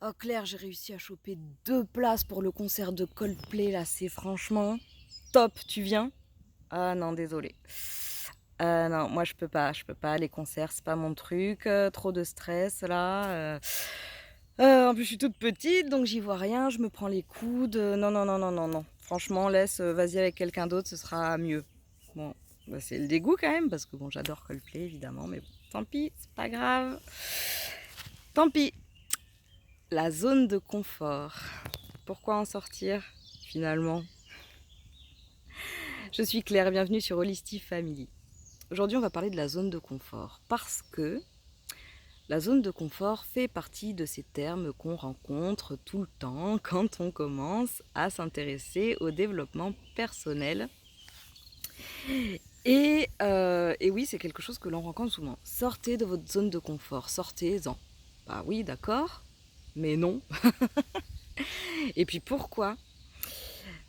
Oh Claire, j'ai réussi à choper 2 places pour le concert de Coldplay là, c'est franchement top. Tu viens? Ah non, désolée. Non, moi je peux pas, les concerts, c'est pas mon truc, trop de stress là. En plus je suis toute petite, donc j'y vois rien, je me prends les coudes. Non, non, non, non, non, non. Franchement, laisse, vas-y avec quelqu'un d'autre, ce sera mieux. Bon, bah, c'est le dégoût quand même, parce que bon, j'adore Coldplay évidemment, mais bon, tant pis, c'est pas grave. Tant pis. La zone de confort. Pourquoi en sortir finalement? Je suis Claire, bienvenue sur Holistic Family. Aujourd'hui, on va parler de la zone de confort parce que la zone de confort fait partie de ces termes qu'on rencontre tout le temps quand on commence à s'intéresser au développement personnel. Et oui, c'est quelque chose que l'on rencontre souvent. Sortez de votre zone de confort, sortez-en. Bah oui, d'accord, mais non. Et puis pourquoi?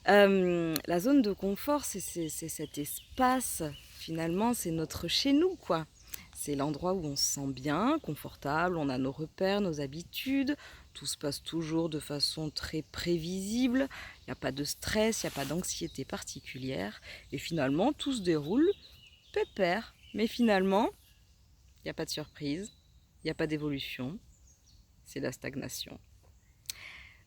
La zone de confort, c'est cet espace, finalement, c'est notre chez nous, quoi. C'est l'endroit où on se sent bien, confortable, on a nos repères, nos habitudes, tout se passe toujours de façon très prévisible, il n'y a pas de stress, il n'y a pas d'anxiété particulière, et finalement, tout se déroule pépère. Mais finalement, il n'y a pas de surprise, il n'y a pas d'évolution, c'est la stagnation.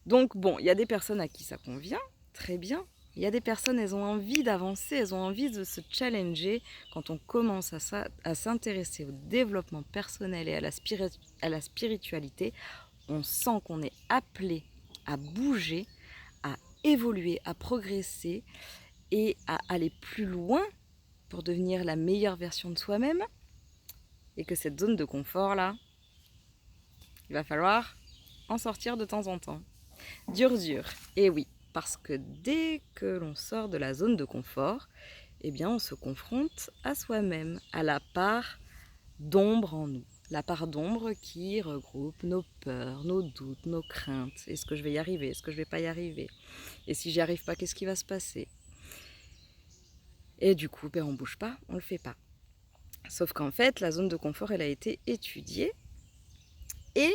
Donc bon, il y a des personnes à qui ça convient, très bien. Il y a des personnes, elles ont envie d'avancer, elles ont envie de se challenger. Quand on commence à s'intéresser au développement personnel et à la spiritualité, on sent qu'on est appelé à bouger, à évoluer, à progresser et à aller plus loin pour devenir la meilleure version de soi-même. Et que cette zone de confort-là, il va falloir en sortir de temps en temps. Dur. Et oui, parce que dès que l'on sort de la zone de confort, eh bien on se confronte à soi-même, à la part d'ombre en nous. La part d'ombre qui regroupe nos peurs, nos doutes, nos craintes. Est-ce que je vais y arriver? Est-ce que je vais pas y arriver? Et si j'y arrive pas, qu'est-ce qui va se passer? Et du coup, ben, on bouge pas, on le fait pas. Sauf qu'en fait, la zone de confort, elle a été étudiée et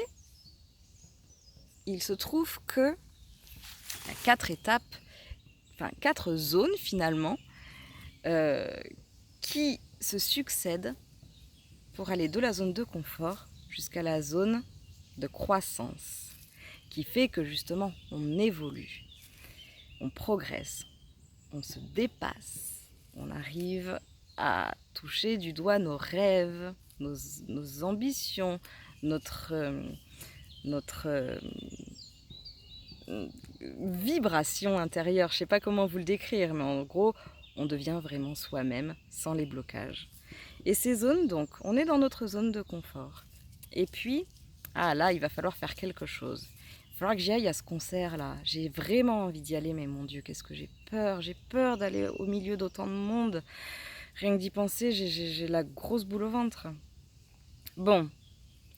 il se trouve que il y a 4 étapes, enfin 4 zones finalement, euh, qui se succèdent pour aller de la zone de confort jusqu'à la zone de croissance, qui fait que justement on évolue, on progresse, on se dépasse, on arrive à toucher du doigt nos rêves, nos ambitions, notre, notre vibration intérieure. Je ne sais pas comment vous le décrire, mais en gros, on devient vraiment soi-même sans les blocages. Et ces zones, donc, on est dans notre zone de confort. Et puis, ah là, il va falloir faire quelque chose. Il va falloir que j'y aille à ce concert-là. J'ai vraiment envie d'y aller, mais mon Dieu, qu'est-ce que j'ai peur. J'ai peur d'aller au milieu d'autant de monde. Rien que d'y penser, j'ai la grosse boule au ventre. Bon,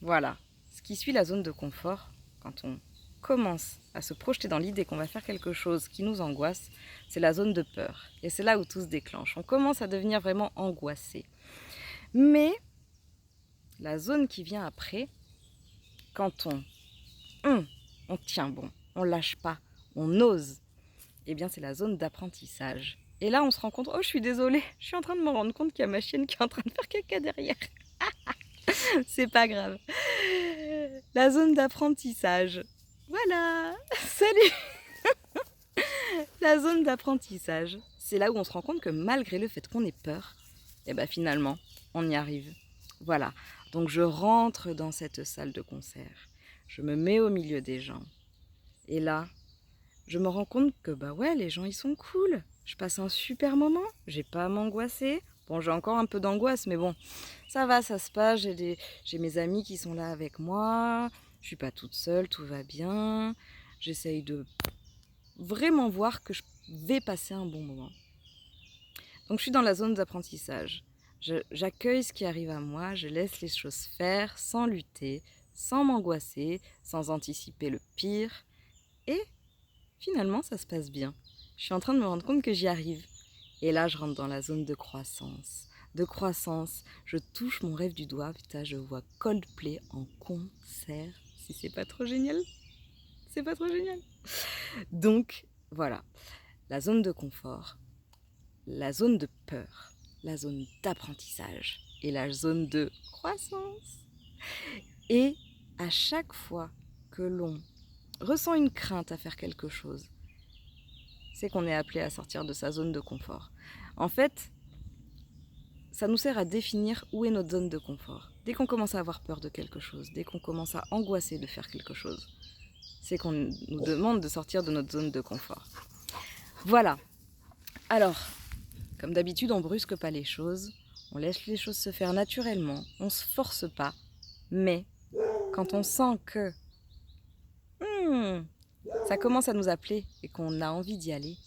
voilà. Ce qui suit la zone de confort, quand on commence à se projeter dans l'idée qu'on va faire quelque chose qui nous angoisse, c'est la zone de peur. Et c'est là où tout se déclenche. On commence à devenir vraiment angoissé. Mais la zone qui vient après, quand on tient bon, on lâche pas, on ose, eh bien c'est la zone d'apprentissage. Et là on se rend compte, oh je suis désolée, je suis en train de me rendre compte qu'il y a ma chienne qui est en train de faire caca derrière. C'est pas grave. La zone d'apprentissage. Voilà. Salut. La zone d'apprentissage, c'est là où on se rend compte que malgré le fait qu'on ait peur, eh ben finalement, on y arrive. Voilà. Donc je rentre dans cette salle de concert. Je me mets au milieu des gens. Et là, je me rends compte que bah ouais, les gens ils sont cool. Je passe un super moment. J'ai pas à m'angoisser. Bon, j'ai encore un peu d'angoisse, mais bon, ça va, ça se passe. J'ai mes amis qui sont là avec moi. Je suis pas toute seule, tout va bien. J'essaye de vraiment voir que je vais passer un bon moment. Donc je suis dans la zone d'apprentissage. J'accueille ce qui arrive à moi, je laisse les choses faire sans lutter, sans m'angoisser, sans anticiper le pire. Et finalement, ça se passe bien. Je suis en train de me rendre compte que j'y arrive. Et là, je rentre dans la zone de croissance. De croissance, je touche mon rêve du doigt. Putain, je vois Coldplay en concert. Si c'est pas trop génial. C'est pas trop génial? Donc, voilà, la zone de confort, la zone de peur, la zone d'apprentissage et la zone de croissance. Et à chaque fois que l'on ressent une crainte à faire quelque chose, c'est qu'on est appelé à sortir de sa zone de confort. En fait, ça nous sert à définir où est notre zone de confort. Dès qu'on commence à avoir peur de quelque chose, dès qu'on commence à angoisser de faire quelque chose, c'est qu'on nous demande de sortir de notre zone de confort. Voilà. Alors, comme d'habitude, on brusque pas les choses, on laisse les choses se faire naturellement, on se force pas, mais quand on sent que ça commence à nous appeler et qu'on a envie d'y aller,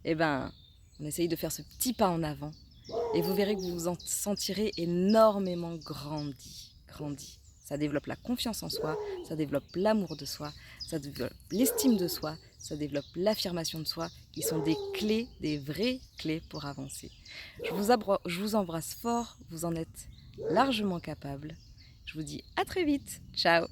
eh ben, on essaye de faire ce petit pas en avant et vous verrez que vous vous en sentirez énormément grandi. Ça développe la confiance en soi, ça développe l'amour de soi, ça développe l'estime de soi, ça développe l'affirmation de soi, qui sont des clés, des vraies clés pour avancer. Je vous embrasse fort, vous en êtes largement capable. Je vous dis à très vite. Ciao!